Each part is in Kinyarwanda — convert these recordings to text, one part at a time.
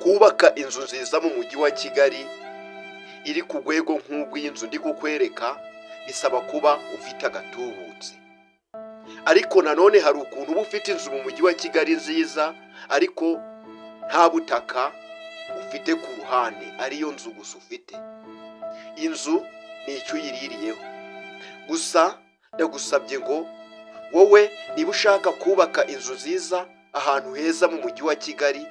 kubaka inzu nziza mu mujyi wa Kigali iri ku rwego nk'urw'inzu ndi kukwereka bisaba kuba ufite agatubutse. Ariko nanone hari ukuntu uba ufite inzu mu mujyi wa Kigali nziza ariko nta butaka ufite ku ruhande, ariyo nzu gusa ufite. Inzu ni icyo uyiririyeho. Gusa ndagusabye ngo wowe niba ushaka kubaka inzu nziza ahantu heza mu mujyi wa Kigali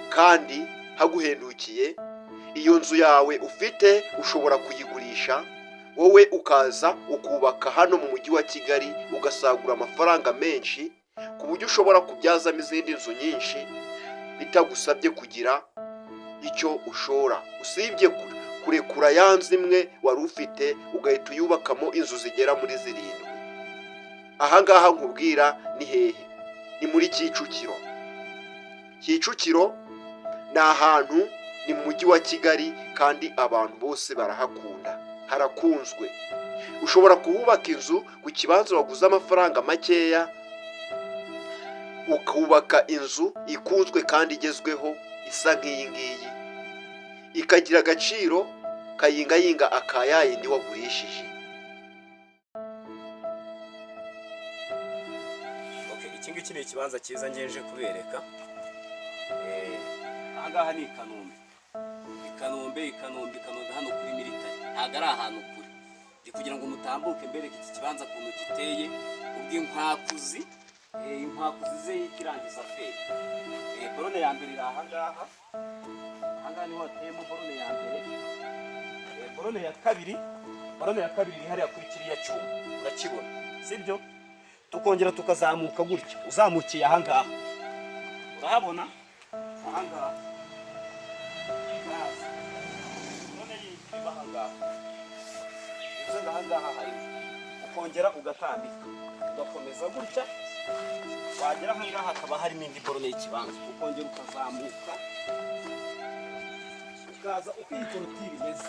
kandi haguhendukiye, iyo nzu yawe ufite ushobora kuyigurisha, wowe ukaza ukubaka hano mu mujyi wa Kigali ugasagura amafaranga menshi ku buryo ushobora kubyazamo izindi nzu nyinshi bitagusabye kugira icyo ushora, usibye kurekura ya nzu imwe wari ufite ugahita uyubakamo inzu zigera muri 7. Ahangaha nkubwira ni hehe? Ni muri Kicukiro. Kicukiro ni ahantu, ni mu mujyi wa Kigali kandi abantu bose barahakunda, harakunzwe. Ushobora kuhubaka inzu ku kibanza waguze amafaranga makeya, ukubaka inzu ikunzwe kandi igezweho isa nk'iyi ngiyi, ikagira agaciro kayingayinga akayayindi wagurishije. Iki ngiki ni ikibanza cyiza ngenje kubereka. Ahangaha ni Kanombe hano kuri militari, ntabwo ari ahantu kure. Ndi kugira ngo mutambuke mbereke iki kibanza ukuntu giteye, ubw'inkwakuzi ze y'ikirangiza feri. Borone ya mbere iri ahangaha niho hateyemo borone ya mbere. Borone ya kabiri iri hariya kuri kiriya cyuma, urakibona sibyo? Tukongera tukazamuka gutya, uzamukiye ahangaha urahabona ahangaha none yiba ahangaha uzenga ahangaha hari, ukongera ugatambika ugakomeza gutya, wagera ahangaha hakaba harimo indi borone y'ikibanza, ukongera ukazamuka ukaza uko iyi korotire imeze,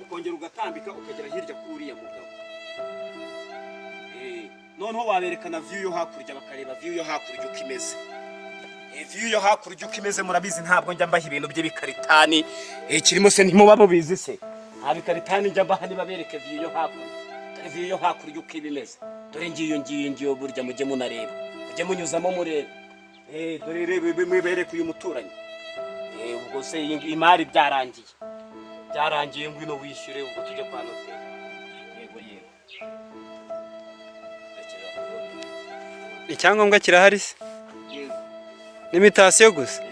ukongera ugatambika ukagera hirya kuri uriya mugabo. Noneho waberekana view yo hakurya, bakareba view yo hakurya uko imeze. View yo hakurya uko imeze murabizi, ntabwo njya mbaha ibintu by'ibikaritani kirimo se ntimuba mubizi se. Nta bikaritani njya mbaha niba bereke view yo hakurya. View yo hakurya uko imeze, dore ngiyo burya mujye munareba, mujye munyuzamo murebe. Dore rebe mwibereke uyu muturanyi. Ubwo se imari byarangiye ngwino wishyure ubwo tujye kwa noteri. Yego. Icyangombwa kirahari se? Yego. Limitasiyo gusa?